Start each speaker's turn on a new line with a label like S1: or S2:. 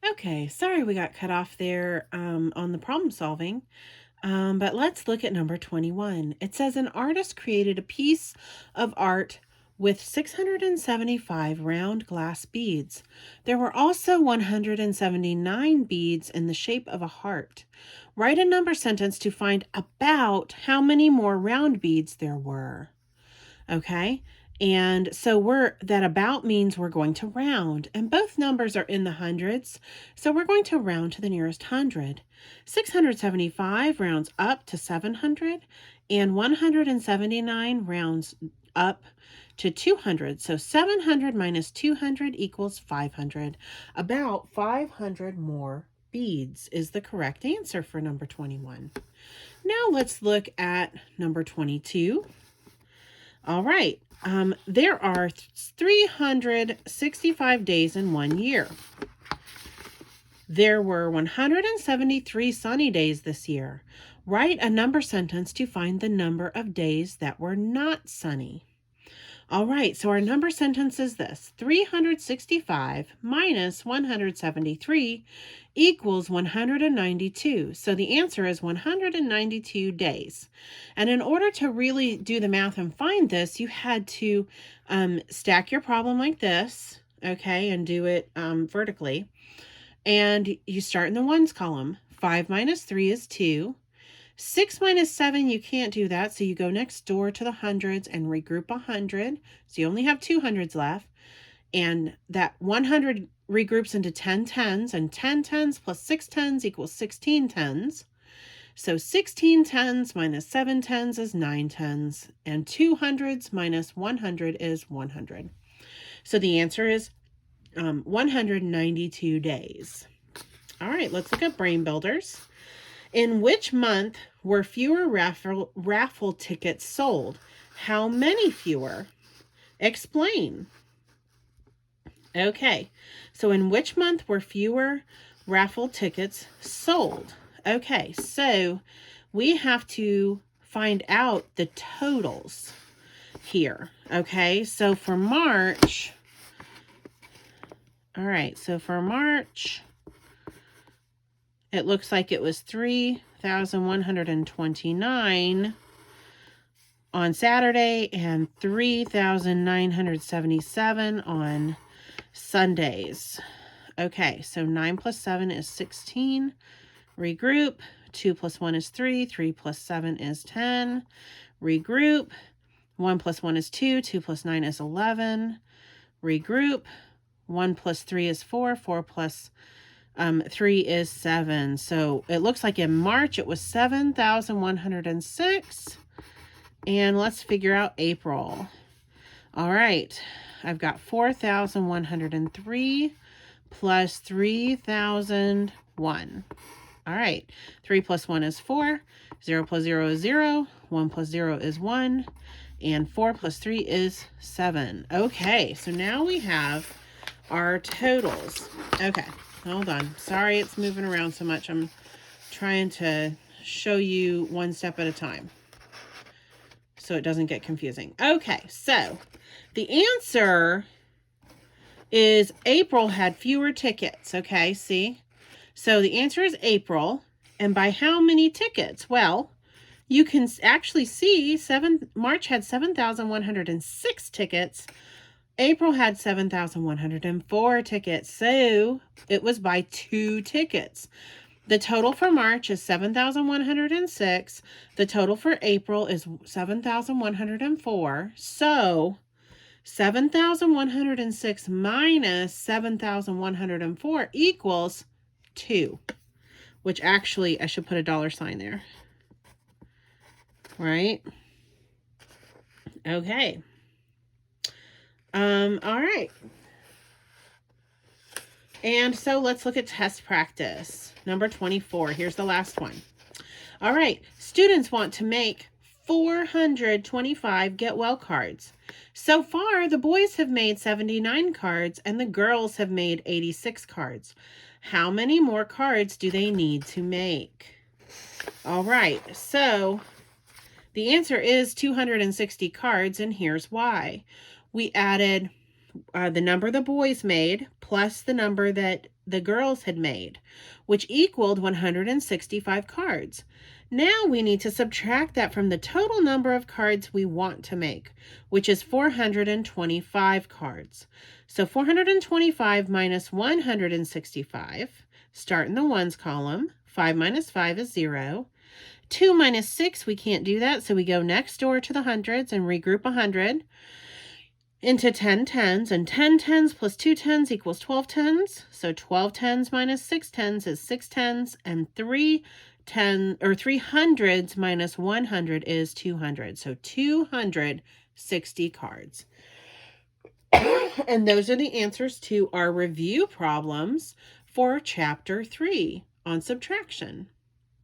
S1: Okay, sorry we got cut off there on the problem solving. But let's look at number 21. It says an artist created a piece of art with 675 round glass beads. There were also 179 beads in the shape of a heart. Write a number sentence to find about how many more round beads there were. Okay. And so that about means we're going to round, and both numbers are in the hundreds. So we're going to round to the nearest hundred. 675 rounds up to 700, and 179 rounds up to 200. So 700 minus 200 equals 500. About 500 more beads is the correct answer for number 21. Now let's look at number 22. All right. There are 365 days in 1 year. There were 173 sunny days this year. Write a number sentence to find the number of days that were not sunny. All right, so our number sentence is this: 365 minus 173 equals 192. So the answer is 192 days. And in order to really do the math and find this, you had to stack your problem like this, okay, and do it vertically. And you start in the ones column. 5 minus 3 is 2. 6 minus 7, you can't do that, so you go next door to the hundreds and regroup 100. So you only have 2 hundreds left. And that 100 regroups into 10 tens, and 10 tens plus 6 tens equals 16 tens. So 16 tens minus 7 tens is 9 tens, and 2 hundreds minus 100 is 100. So the answer is 192 days. All right, let's look at brain builders. In which month were fewer raffle tickets sold? How many fewer? Explain. Okay, so in which month were fewer raffle tickets sold? Okay, so we have to find out the totals here. Okay, so for March, all right, so for March, it looks like it was 3,129 on Saturday and 3,977 on Sundays. Okay, so 9 plus 7 is 16. Regroup. 2 plus 1 is 3. 3 plus 7 is 10. Regroup. 1 plus 1 is 2. 2 plus 9 is 11. Regroup. 1 plus 3 is 4. 4 plus 3 is 7. So it looks like in March it was 7,106. And let's figure out April. All right. I've got 4,103 plus 3,001. All right. 3 plus 1 is 4. 0 plus 0 is 0. 1 plus 0 is 1. And 4 plus 3 is 7. Okay. So now we have our totals. Okay. Hold on. Sorry it's moving around so much. I'm trying to show you one step at a time so it doesn't get confusing. Okay, so the answer is April had fewer tickets. Okay, see? So the answer is April. And by how many tickets? Well, you can actually see March had 7,106 tickets. April had 7,104 tickets, so it was by 2 tickets. The total for March is 7,106. The total for April is 7,104. So 7,106 minus 7,104 equals 2, which actually I should put a dollar sign there. Right? Okay. All right. And so let's look at test practice. Number 24. Here's the last one. All right. Students want to make 425 get well cards. So far, the boys have made 79 cards and the girls have made 86 cards. How many more cards do they need to make? All right. So the answer is 260 cards, and here's why. We added the number the boys made plus the number that the girls had made, which equaled 165 cards. Now we need to subtract that from the total number of cards we want to make, which is 425 cards. So 425 minus 165, start in the ones column. 5 minus 5 is 0. 2 minus 6, we can't do that, so we go next door to the hundreds and regroup 100 into 10 tens, and 10 tens plus 2 tens equals 12 tens. So 12 tens minus 6 tens is 6 tens, and 3 hundreds minus 100 is 200. So 260 cards. And those are the answers to our review problems for Chapter 3 on subtraction.